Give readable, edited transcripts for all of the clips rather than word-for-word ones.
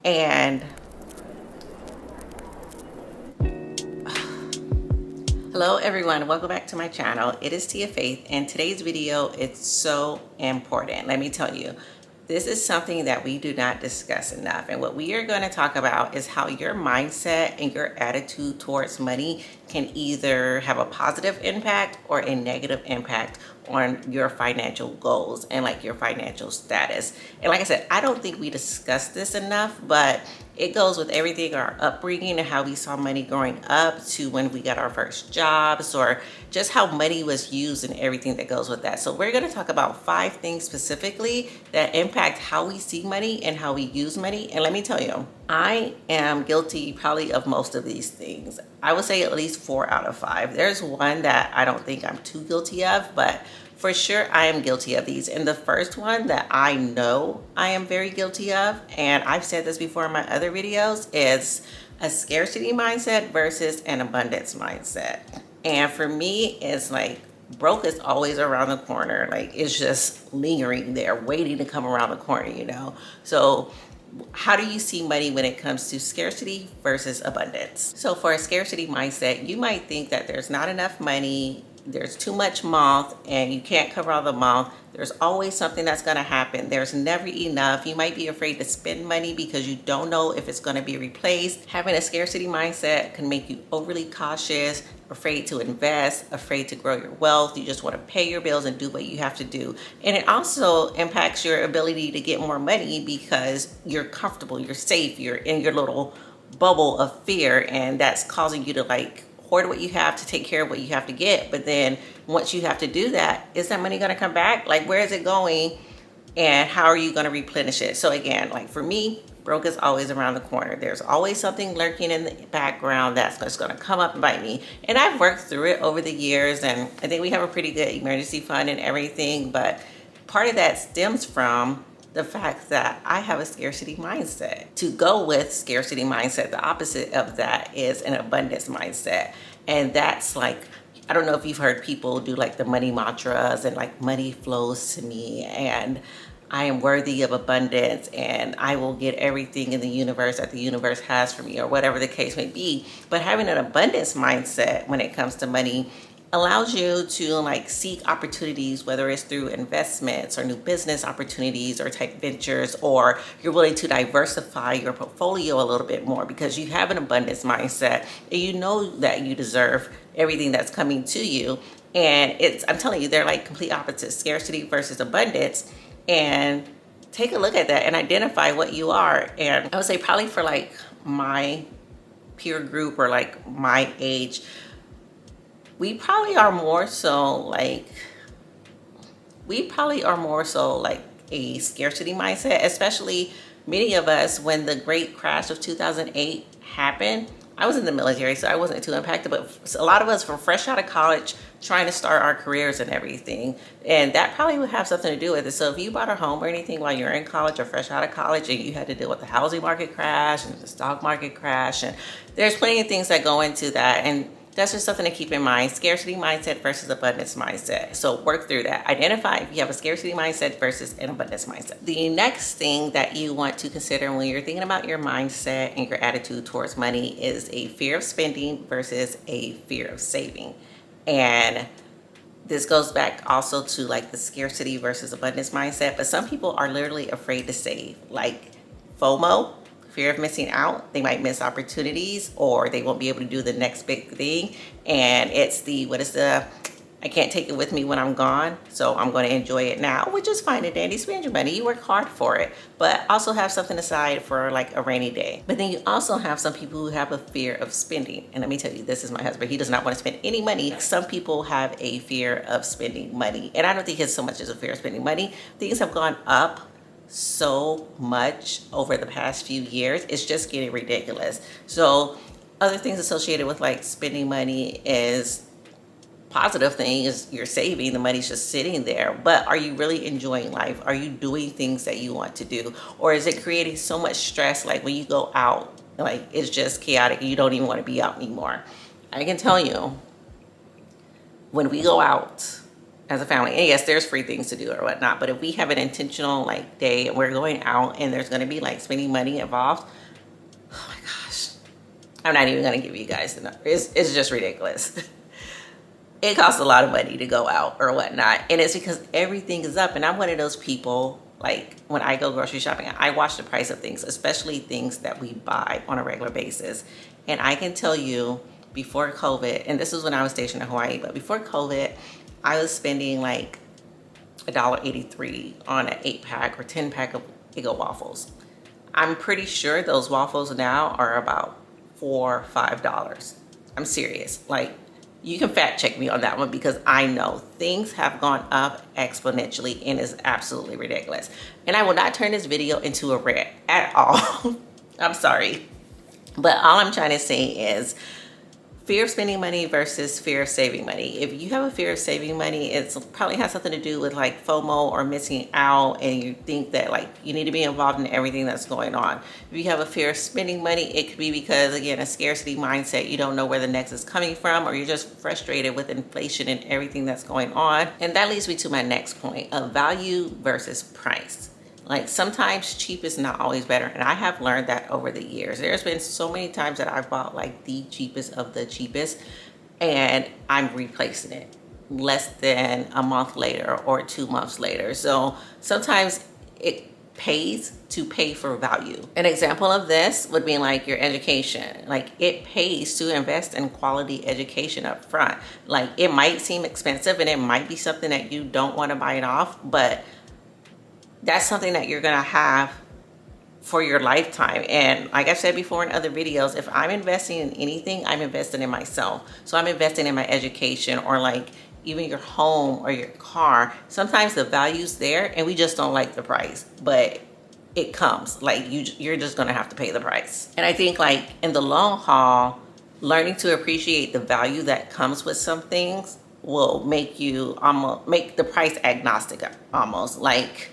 And hello everyone, welcome back to my channel. It is Tia Faith, and today's video is so important. Let me tell you, this is something that we do not discuss enough. And what we are going to talk about is how your mindset and your attitude towards money can either have a positive impact or a negative impact on your financial goals and like your financial status. And like I said, I don't think we discuss this enough, but it goes with everything, our upbringing and how we saw money growing up to when we got our first jobs, or just how money was used and everything that goes with that. So we're going to talk about 5 things specifically that impact how we see money and how we use money. And let me tell you, I am guilty probably of most of these things. I would say at least 4 out of 5. There's one that I don't think I'm too guilty of, but for sure I am guilty of these. And the first one that I know I am very guilty of, and I've said this before in my other videos, is a scarcity mindset versus an abundance mindset. And for me, it's like broke is always around the corner. Like it's just lingering there, waiting to come around the corner, you know? So how do you see money when it comes to scarcity versus abundance? So for a scarcity mindset, you might think that there's not enough money, there's too much moth, and you can't cover all the moth. There's always something that's going to happen. There's never enough. You might be afraid to spend money because you don't know if it's going to be replaced. Having a scarcity mindset can make you overly cautious, afraid to invest, afraid to grow your wealth. You just want to pay your bills and do what you have to do. And it also impacts your ability to get more money because you're comfortable, you're safe, you're in your little bubble of fear, and that's causing you to like hoard what you have to take care of what you have to get. But then once you have to do that, is that money going to come back? Like, where is it going? And how are you going to replenish it? So again, like for me, broke is always around the corner. There's always something lurking in the background that's just going to come up and bite me. And I've worked through it over the years, and I think we have a pretty good emergency fund and everything. But part of that stems from the fact that I have a scarcity mindset. To go with scarcity mindset, the opposite of that is an abundance mindset. And that's like, I don't know if you've heard people do like the money mantras and like money flows to me, and I am worthy of abundance, and I will get everything in the universe that the universe has for me, or whatever the case may be. But having an abundance mindset when it comes to money allows you to like seek opportunities, whether it's through investments or new business opportunities or type ventures, or you're willing to diversify your portfolio a little bit more because you have an abundance mindset and you know that you deserve everything that's coming to you. And I'm telling you, they're like complete opposites, scarcity versus abundance. And take a look at that and identify what you are. And I would say probably for like my peer group or like my age, we probably are more so like a scarcity mindset, especially many of us when the great crash of 2008 happened. I was in the military, so I wasn't too impacted, but a lot of us were fresh out of college trying to start our careers and everything. And that probably would have something to do with it. So if you bought a home or anything while you're in college or fresh out of college and you had to deal with the housing market crash and the stock market crash, and there's plenty of things that go into that. And that's just something to keep in mind. Scarcity mindset versus abundance mindset. So work through that. Identify if you have a scarcity mindset versus an abundance mindset. The next thing that you want to consider when you're thinking about your mindset and your attitude towards money is a fear of spending versus a fear of saving. And this goes back also to like the scarcity versus abundance mindset. But some people are literally afraid to save, like FOMO, fear of missing out. They might miss opportunities, or they won't be able to do the next big thing. And it's I can't take it with me when I'm gone, so I'm going to enjoy it now, which is fine and dandy. Spend your money, you work hard for it, but also have something aside for like a rainy day. But then you also have some people who have a fear of spending. And let me tell you, this is my husband. He does not want to spend any money. Some people have a fear of spending money. And I don't think it's so much as a fear of spending money. Things have gone up so much over the past few years. It's just getting ridiculous. So other things associated with like spending money is positive thing is you're saving, the money's just sitting there. But are you really enjoying life? Are you doing things that you want to do? Or is it creating so much stress, like when you go out, like it's just chaotic and you don't even want to be out anymore? I can tell you, when we go out as a family. And yes, there's free things to do or whatnot, but if we have an intentional like day and we're going out and there's going to be like spending money involved, oh my gosh, I'm not even going to give you guys the number. It's just ridiculous. It costs a lot of money to go out or whatnot, and it's because everything is up. And I'm one of those people, like when I go grocery shopping, I watch the price of things, especially things that we buy on a regular basis. And I can tell you, before COVID, and this is when I was stationed in Hawaii, but before COVID, I was spending like $1.83 on an 8-pack or 10-pack of Eggo waffles. I'm pretty sure those waffles now are about $4 or $5. I'm serious. Like, you can fact check me on that one, because I know things have gone up exponentially and is absolutely ridiculous. And I will not turn this video into a rant at all. I'm sorry. But all I'm trying to say is fear of spending money versus fear of saving money. If you have a fear of saving money, it's probably has something to do with like FOMO or missing out, and you think that like you need to be involved in everything that's going on. If you have a fear of spending money, it could be because, again, a scarcity mindset. You don't know where the next is coming from, or you're just frustrated with inflation and everything that's going on. And that leads me to my next point of value versus price. Like, sometimes cheap is not always better, and I have learned that over the years. There's been so many times that I've bought like the cheapest of the cheapest, and I'm replacing it less than a month later or 2 months later. So sometimes it pays to pay for value. An example of this would be like your education. Like, it pays to invest in quality education up front. Like, it might seem expensive and it might be something that you don't want to bite off, but that's something that you're gonna have for your lifetime. And like I've said before in other videos, if I'm investing in anything, I'm investing in myself. So I'm investing in my education, or like even your home or your car. Sometimes the value's there and we just don't like the price, but it comes. Like, you're just gonna have to pay the price. And I think, like, in the long haul, learning to appreciate the value that comes with some things will make you almost make the price agnostic, almost. Like,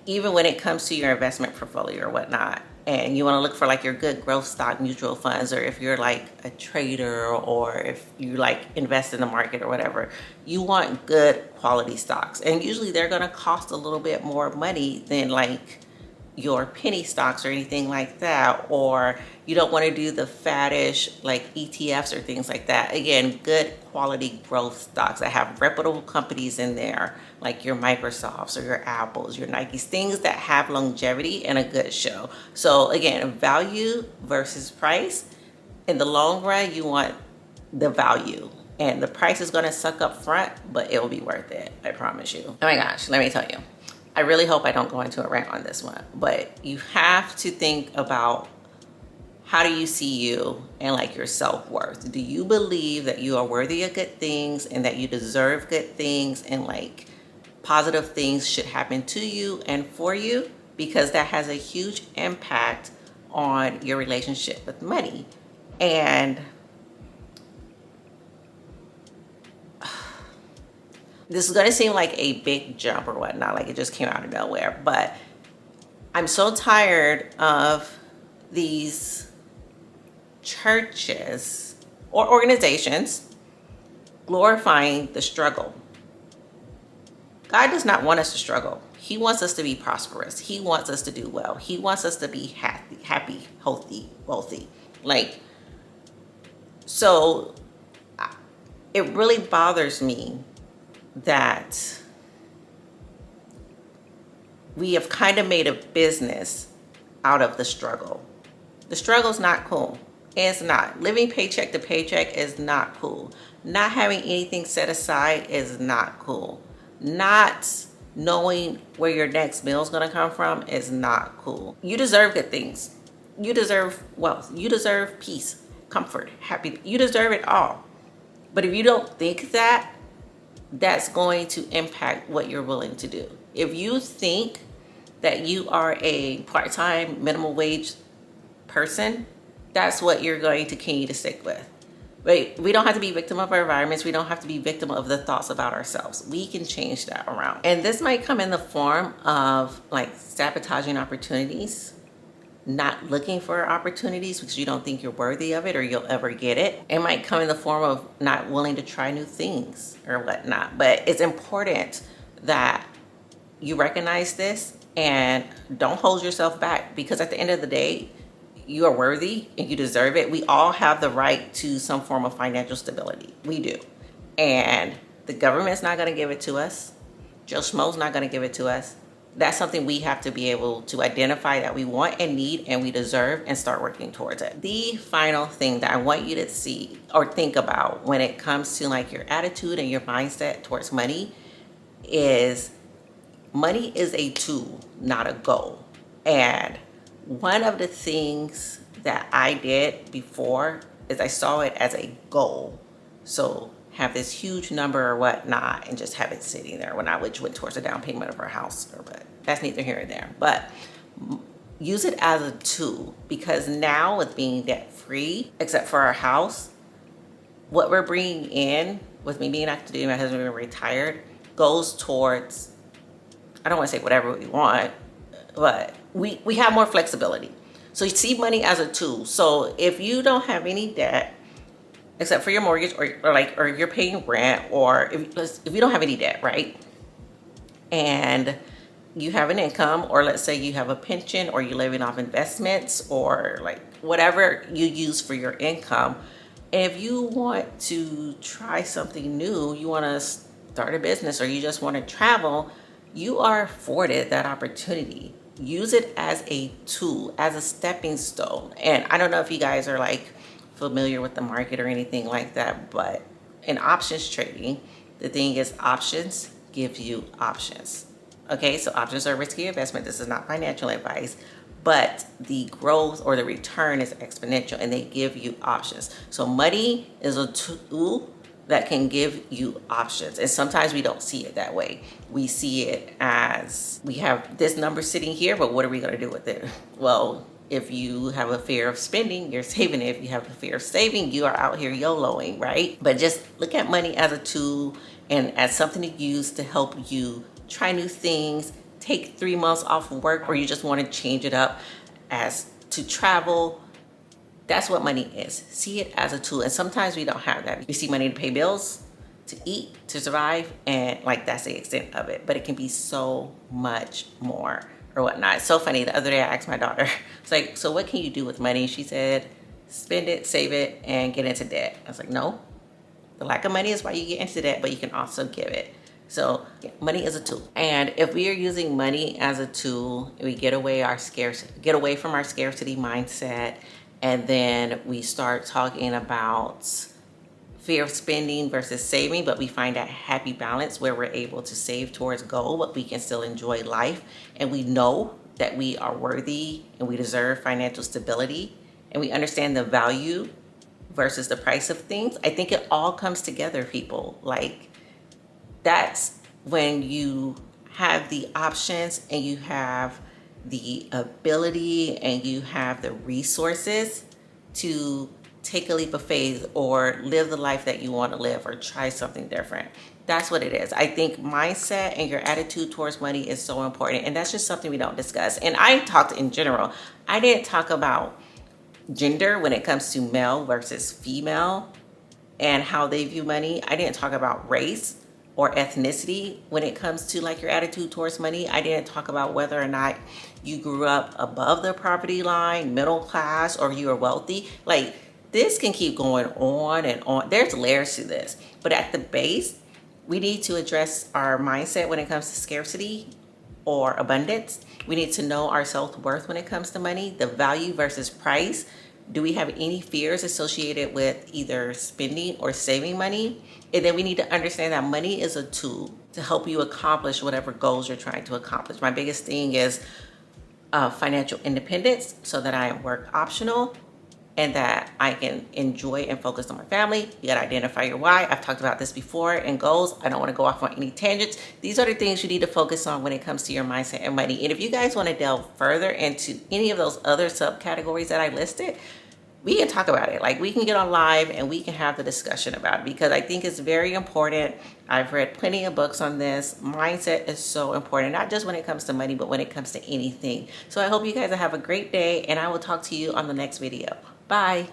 even when it comes to your investment portfolio or whatnot, and you want to look for like your good growth stock mutual funds, or if you're like a trader, or if you like invest in the market or whatever, you want good quality stocks. And usually they're going to cost a little bit more money than like your penny stocks or anything like that. Or you don't want to do the faddish like ETFs or things like that. Again, good quality growth stocks that have reputable companies in there, like your Microsofts or your Apples, your Nikes, things that have longevity and a good show. So again, value versus price. In the long run, you want the value, and the price is going to suck up front, but it will be worth it. I promise you. Oh my gosh, let me tell you. I really hope I don't go into a rant on this one, but you have to think about, how do you see you and like your self-worth? Do you believe that you are worthy of good things and that you deserve good things, and like positive things should happen to you and for you? Because that has a huge impact on your relationship with money. And this is going to seem like a big jump or whatnot, like it just came out of nowhere, but I'm so tired of these churches or organizations glorifying the struggle. God does not want us to struggle. He wants us to be prosperous. He wants us to do well. He wants us to be happy, healthy, wealthy. Like, so it really bothers me that we have kind of made a business out of the struggle. The struggle's not cool. It's not. Living paycheck to paycheck is not cool. Not having anything set aside is not cool. Not knowing where your next meal is going to come from is not cool. You deserve good things. You deserve wealth. You deserve peace, comfort, happiness. You deserve it all. But if you don't think that, that's going to impact what you're willing to do. If you think that you are a part-time minimum wage person, that's what you're going to continue to stick with. But we don't have to be victim of our environments. We don't have to be victim of the thoughts about ourselves. We can change that around. And this might come in the form of like sabotaging opportunities, not looking for opportunities because you don't think you're worthy of it or you'll ever get it. It might come in the form of not willing to try new things or whatnot. But it's important that you recognize this and don't hold yourself back, because at the end of the day, you are worthy and you deserve it. We all have the right to some form of financial stability. We do. And the government's not going to give it to us. Joe Schmo's not going to give it to us. That's something we have to be able to identify that we want and need and we deserve, and start working towards it. The final thing that I want you to see or think about when it comes to like your attitude and your mindset towards money is money is a tool, not a goal. And one of the things that I did before is I saw it as a goal. So have this huge number or whatnot and just have it sitting there when I went towards the down payment of our house. But that's neither here nor there. But use it as a tool, because now with being debt free, except for our house, what we're bringing in with me being active duty, my husband being retired, goes towards, I don't want to say whatever we want, but we have more flexibility. So you see money as a tool. So if you don't have any debt, except for your mortgage or you're paying rent, or if you don't have any debt, right? And you have an income, or let's say you have a pension, or you're living off investments, or like whatever you use for your income. And if you want to try something new, you want to start a business, or you just want to travel, you are afforded that opportunity. Use it as a tool, as a stepping stone. And I don't know if you guys are like familiar with the market or anything like that, but in options trading, the thing is options give you options. Okay, so options are a risky investment. This is not financial advice, but the growth or the return is exponential, and they give you options. So money is a tool that can give you options. And sometimes we don't see it that way. We see it as, we have this number sitting here, but what are we gonna do with it? Well, if you have a fear of spending, you're saving it. If you have a fear of saving, you are out here YOLOing, right? But just look at money as a tool and as something to use to help you try new things, take 3 months off of work, or you just want to change it up as to travel. That's what money is. See it as a tool. And sometimes we don't have that. We see money to pay bills, to eat, to survive, and like that's the extent of it. But it can be so much more or whatnot. It's so funny. The other day I asked my daughter, it's like, so what can you do with money? She said, spend it, save it, and get into debt. I was like, no. The lack of money is why you get into debt, but you can also give it. So yeah, money is a tool. And if we are using money as a tool, we get away from our scarcity mindset, and then we start talking about fear of spending versus saving, but we find that happy balance where we're able to save towards goal, but we can still enjoy life. And we know that we are worthy and we deserve financial stability, and we understand the value versus the price of things. I think it all comes together, people. Like, that's when you have the options and you have the ability and you have the resources to take a leap of faith or live the life that you want to live or try something different. That's what it is. I think mindset and your attitude towards money is so important, and that's just something we don't discuss. And I talked in general. I didn't talk about gender when it comes to male versus female and how they view money. I didn't talk about race or ethnicity when it comes to like your attitude towards money. I didn't talk about whether or not you grew up above the poverty line, middle class, or you are wealthy. Like, this can keep going on and on. There's layers to this. But at the base, we need to address our mindset when it comes to scarcity or abundance. We need to know our self-worth when it comes to money, the value versus price. Do we have any fears associated with either spending or saving money? And then we need to understand that money is a tool to help you accomplish whatever goals you're trying to accomplish. My biggest thing is financial independence, so that I am work optional and that I can enjoy and focus on my family. You gotta identify your why. I've talked about this before in goals. I don't wanna go off on any tangents. These are the things you need to focus on when it comes to your mindset and money. And if you guys wanna delve further into any of those other subcategories that I listed, we can talk about it. Like, we can get on live and we can have the discussion about it, because I think it's very important. I've read plenty of books on this. Mindset is so important, not just when it comes to money, but when it comes to anything. So I hope you guys have a great day, and I will talk to you on the next video. Bye.